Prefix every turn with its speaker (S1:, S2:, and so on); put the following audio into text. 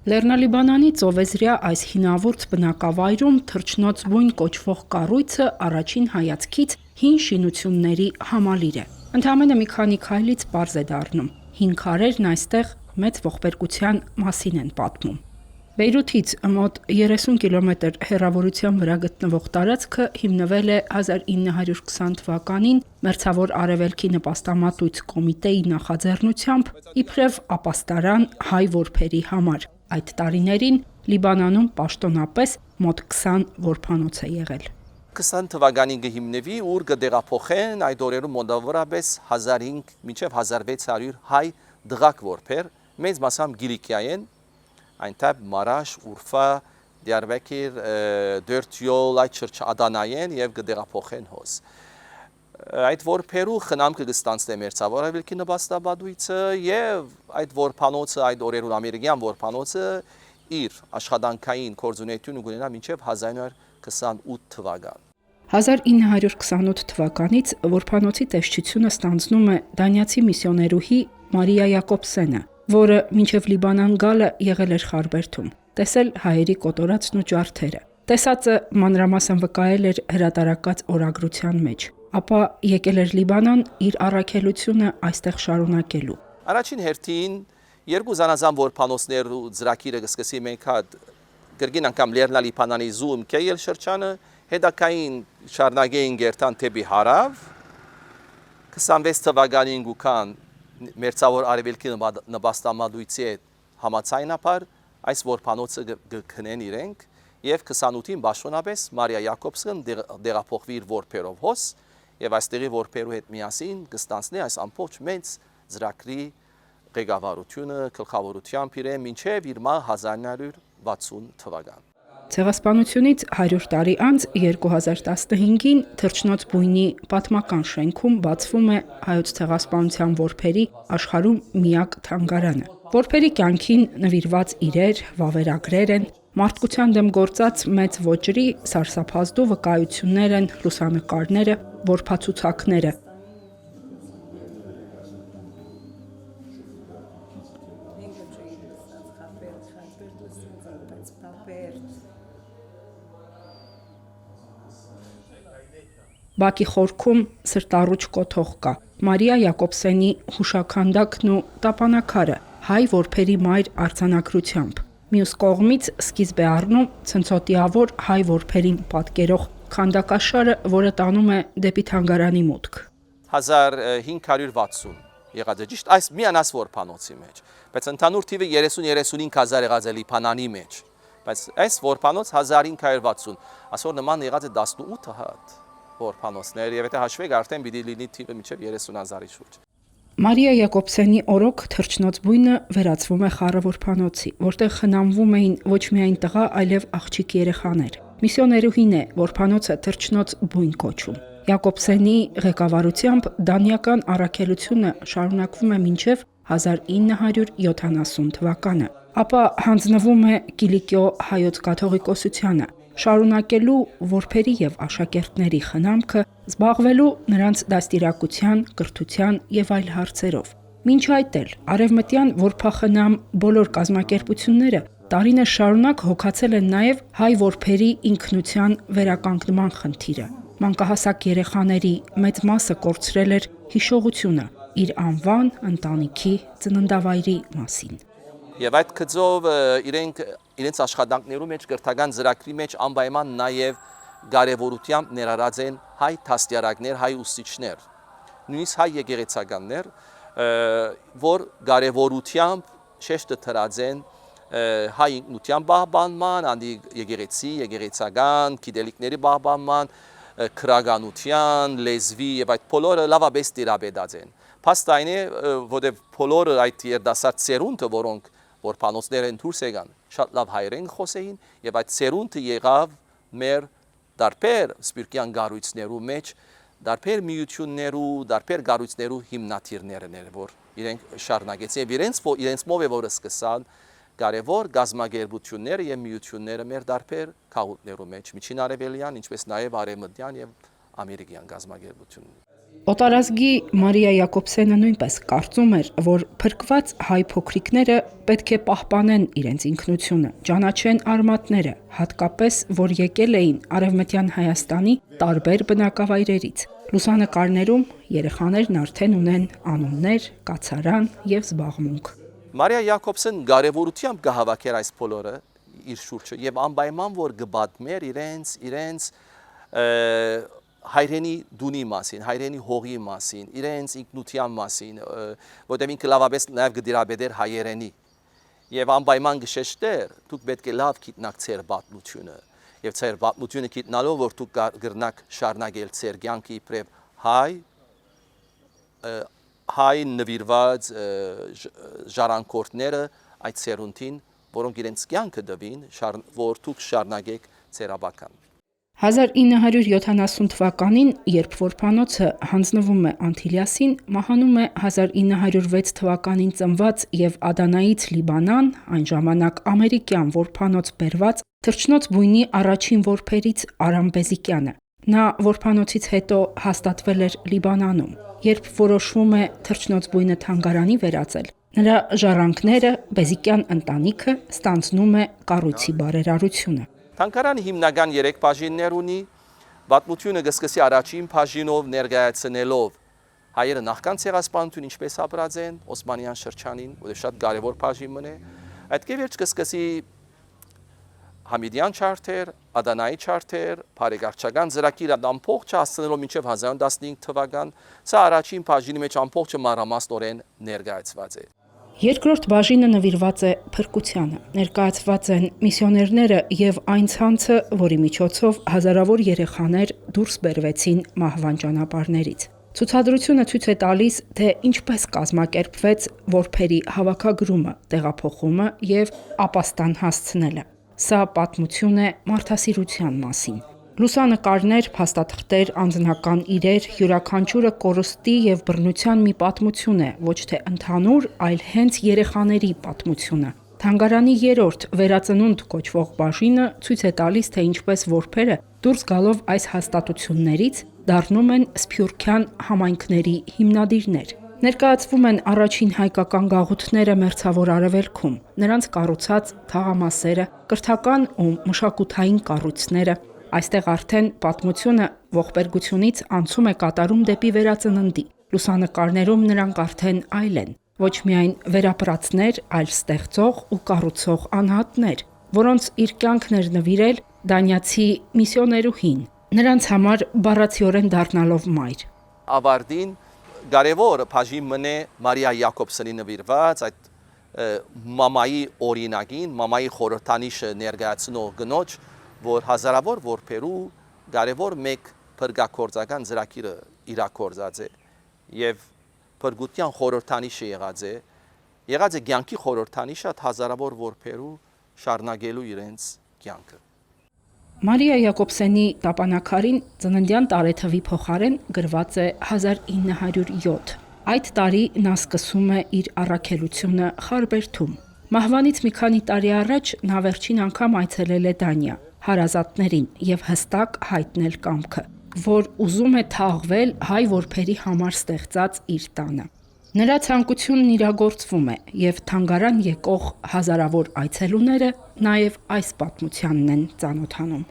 S1: Լեռնալիբանանի ծովեզրյա այս հինավուրց բնակավայրում թռչնոց բույն կոչվող կառույցը առաջին հայացքից հին շինությունների համալիր է։ Ընդամենը մի քանի քայլից պարզ է դառնում. հին քարերն այստեղ մեծ ողբերգության մասին են պատմում։ Բեյրութից մոտ 30 կիլոմետր հեռավորության վրա գտնվող տարածքը հիմնվել է 1920 թվականին Մերձավոր Արևելքի նպաստամատույց կոմիտեի նախաձեռնությամբ իբրև ապաստարան հայ որբերի համար։ Այդ տարիներին Լիբանանում պաշտոնապես մոտ 20 որբանոց է եղել։
S2: 20 թվականին կհիմնվի, ուր կդեղափոխեն այդ օրերում մոտավորապես 1500 մինչև 1600 հայ դղակ որբեր, մեծ մասամբ Կիլիկիայեն, այնտեղ Մարաշ, Ուրֆա, Դիարբեկիր, Դերտյոլ, այդ շրջադանայեն եւ կդեղափոխեն հոս։ Այդ որբերու խնամքը կստանցնե Մերձավոր Արևելքի նպաստամատույցը եւ այդ որբանոցը, այդ օրերուն ամերիկյան որբանոցը իր աշխատանքային կորձունեությունը կունենա մինչև 1928 թվական։
S1: 1928 թվականից որբանոցի տեսչությունը ստանձնում է դանիացի միսիոներուհի Մարիա Յակոբսենը, որը մինչև Լիբանան գալը եղել էր Խարբերդում, տեսել հայերի կոտորածն ու ջարդերը։ Տեսածը մանրամասն վկայել էր հրատարակած օրագրության մեջ, ապա եկել էր Լիբանան իր առաքելությունը այստեղ շարունակելու։
S2: Առաջին հերթին երկու զանազան որբանոցներ ու ծրագիրը կսկսի մենք հատ կրկին անգամ Լեռնալիբանանի զում կայել շրջանը, հետակային շարունակեին գերտան թեպի հարավ, 26 թվականին գուքան Մերձավոր Արևելքի նպաստամատույցի հետ համաձայնաբար այս որբանոցը կքնեն իրենք եւ 28-ին պաշտոնապես Մարիա Յակոբսեն դեղափոխվի իր որբերով հոս եւ այստեղի որբերու հետ միասին կստանցնի այս ամբողջ մեծ ծրագրի ղեկավարությունը գլխավորությամբ իրեն մինչև իր 1960 թվական։
S1: Ցեղասպանությունից 100 տարի անց 2015-ին թռչնոց բույնի պատմական շենքում բացվում է հայոց ցեղասպանության որբերի աշխարհում միակ թանգարանը։ Որբերի կյանքին նվիրված իրեր, վավերագրեր են, մարդկության դեմ գործած մեծ ոճրի սարսափազդու վկայություններ են, լուսանկարները, որբացուցակները։ Բակի խորքում սրտառուչ կոթող կա։ Մարիա Յակոբսենի հուշաքանդակն ու տապանակարը հայ որբերի մայր արձանագրությամբ։ Մյուս կողմից սկիզբ է առնում ցնցոտիավոր հայ որբերին պատկերող քանդակաշարը, որը տանում է դեպի թանգարանի մուտք։
S2: 1560 եղած է ճիշտ այս միանաս որբանոցի մեջ, բայց ընդհանուր թիվը 30-35 հազար եղած է Լիբանանի մեջ, բայց այս որբանոց 1560, այսօր նման եղած է 18 հատ որբանոցներ եւ եթե հաշվեք արդեն պիտի լինի թիվը մինչև 30,000-ի շուրջ։
S1: Մարիա Յակոբսենի օրոք թռչնոց բույնը վերածվում է խառը որբանոցի, որտեղ խնամվում էին ոչ միայն տղա, այլև աղջիկ երեխաներ։ Միսիոներուհին է որբանոցը թռչնոց բույն կոչում։ Յակոբսենի ղեկավարությամբ դանիական առաքելությունը շարունակվում է մինչև 1970 թվականը, ապա հանձնվում է Կիլիկիո հայոց կաթողիկոսությանը, շարունակելու որբերի եւ աշակերտների խնամքը, զբաղվելու նրանց դաստիարակության, կրթության եւ այլ հարցերով։ Մինչ այդ էլ արևմտյան որբախնամ բոլոր կազմակերպությունները տարիներ շարունակ հոգացել են նաեւ հայ որբերի ինքնության վերականգնման խնդիրը։ Մանկահասակ երեխաների մեծ մասը կորցրել էր հիշողությունը իր անվան, ընտանիքի, ծննդավայրի մասին։
S2: Եվ այդ գծով իրենց աշխատանքներում մեջ կրթական ծրագրի մեջ անպայման նաև կարևորությամբ ներառած են հայ դաստիարակներ, հայ ուսուցիչներ, նույնիսկ հայ եկեղեցականներ, որ կարևորությամբ շեշտը դրած են հայ ինքնության պահպանման, անդի եկեղեցի, եկեղեցական, գիտելիքների պահպանման, քրագանության, լեզվի եւ այդ բոլորը լավապես տիրապետած են։ Փաստ այն է, որտեղ բոլորը այդ երդասարդ ծերունդը, որոնք որբանոցներ են դուրս եկան, շատ լավ հայերեն խոսեին եւ այդ ծերունդը եղավ մեր դարբեր սպիրկյան գառույցներու մեջ, դարբեր միություններու, դարբեր գառույցներու հիմնադիրներն էր, որ իրենք շարունակեցին եւ իրենց մովը որը սկսան կարևոր գազագերբությունները եւ միությունները մեր դարբեր քաղաքներու մեջ, միջին արևելյան, ինչպես նաեւ արևմտյան եւ ամերիկյան գազագերբությունները։
S1: Օտարազգի Մարիա Յակոբսենը նույնպես կարծում էր, որ փրկված հայ փոքրիկները պետք է պահպանեն իրենց ինքնությունը, ճանաչեն արմատները, հատկապես, որ եկել էին Արևմտյան Հայաստանի տարբեր բնակավայրերից։ Լուսանկարներում երեխաներն արդեն ունեն անուններ, կացարան եւ զբաղմունք։
S2: Մարիա Յակոբսեն կարևորությամբ կհավաքեր այս բոլորը իր շուրջը եւ անպայման որ կբադմեր իրենց հայրենի դունի մասին, հայրենի հողի մասին, իրենց ինքնության մասին, որտեղ ինքը լավապես նաև կդիրաբեդեր հայերենի։ Եվ անպայման կշեշտեր, դուք պետք է լավ գիտնաք ձեր պատմությունը, եւ ձեր պատմությունը գիտնալով, որ դուք կգրնաք շարունակել ձեր կյանքը իբրև հայ նվիրված ժառանգորդները այդ սերունդին, որոնք իրենց կյանքը դվին, որ դուք շարունակեք ձեր ապագան։
S1: 1970 թվականին, երբ որբանոցը հանձնվում է Անտիլիասին, մահանում է 1906 թվականին ծնված եւ Ադանայից Լիբանան, այն ժամանակ ամերիկյան որբանոց բերված թռչնոց բույնի առաջին որբերից Արամ Բեզիկյանը։ Նա որբանոցից հետո հաստատվել էր Լիբանանում։ Երբ որոշվում է թռչնոց բույնը թանգարանի վերածել, նրա ժառանգները, Բեզիկյան ընտանիքը ստանձնում է կառույցի բարերարությունը։
S2: Թանգարանը հիմնական 3 բաժիններ ունի, պատմությունը կսկսի առաջին բաժինով ներկայացնելով հայերը նախքան ցեղասպանություն ինչպես ապրած են Օսմանյան շրջանին, որը շատ կարևոր բաժին է։ Այդ կերպ կսկսի Համիդյան չարթեր, Ադանայի չարթեր, բարեկարգչական ծրագիրը ամբողջ հասցնելով մինչև 1915 թվական, սա առաջին բաժինի մեջ ամբողջը մանրամասնորեն ներկայացված է։
S1: Երկրորդ բաժինը նվիրված է փրկությանը։ Ներկայացված են միսիոներները եւ այն ցանցը, որի միջոցով հազարավոր երեխաներ դուրս բերվեցին մահվան ճանապարհներից։ Ցուցադրությունը ցույց է տալիս, թե ինչպես կազմակերպվեց որբերի հավաքագրումը, տեղափոխումը եւ ապաստան հասցնելը։ Սա պատմություն է մարդասիրության մասին։ Լուսանկարներ, փաստաթղթեր, անձնական իրեր, յուրաքանչյուրը կորստի եւ բռնության մի պատմություն է, ոչ թե ընդհանուր, այլ հենց երեխաների պատմությունը։ Թանգարանի 3-րդ վերածնունդ կոչվող բաժինը ցույց է տալիս, թե ինչպես որբերը դուրս գալով այս հաստատություններից դառնում են սփյուռքյան համայնքների հիմնադիրներ։ Ներկայացվում են առաջին հայկական գաղութները Մերձավոր Արևելքում, նրանց կառուցած թաղամասերը, կրթական ու մշակութային կառույցները։ Այստեղ արդեն պատմությունը ողբերգությունից անցում է կատարում դեպի վերածննդի։ Լուսանկարներում նրանք արդեն այլ են, ոչ միայն վերապրածներ, այլ ստեղծող ու կառուցող անհատներ, որոնց իր կյանքն էր նվիրել դանիացի միսիոներուհին, նրանց համար բառացիորեն դառնալով մայր։
S2: Ավարտին կարևոր բաժին մնե Մարիա Յակոբսենի նվիրված այդ մամայի օրինակին, մամայի խորհրդանիշը ներկայացնող գնոջ, որ հազարավոր որբերու կարևոր մեկ փրկագործական ծրագիրը իրագործած է եւ փրկության խորհրդանիշը եղած է կյանքի խորհրդանիշը հազարավոր որբերու շարունակելու իրենց կյանքը։
S1: Մարիա Յակոբսենի տապանակարին ծննդյան տարեթվի փոխարեն գրված է 1907։ Այդ տարի նա սկսում է իր առաքելությունը Խարբերդում։ Մահվանից մի քանի տարի առաջ նա վերջին անգամ այցելել է Դանիա հարազատներին եւ հստակ հայտնել կամքը, որ ուզում է թաղվել հայ որբերի համար ստեղծած իր տանը։ Նրա ցանկությունն իրագործվում է եւ թանգարան եկող հազարավոր այցելուները նաեւ այս պատմությանն են ծանոթանում։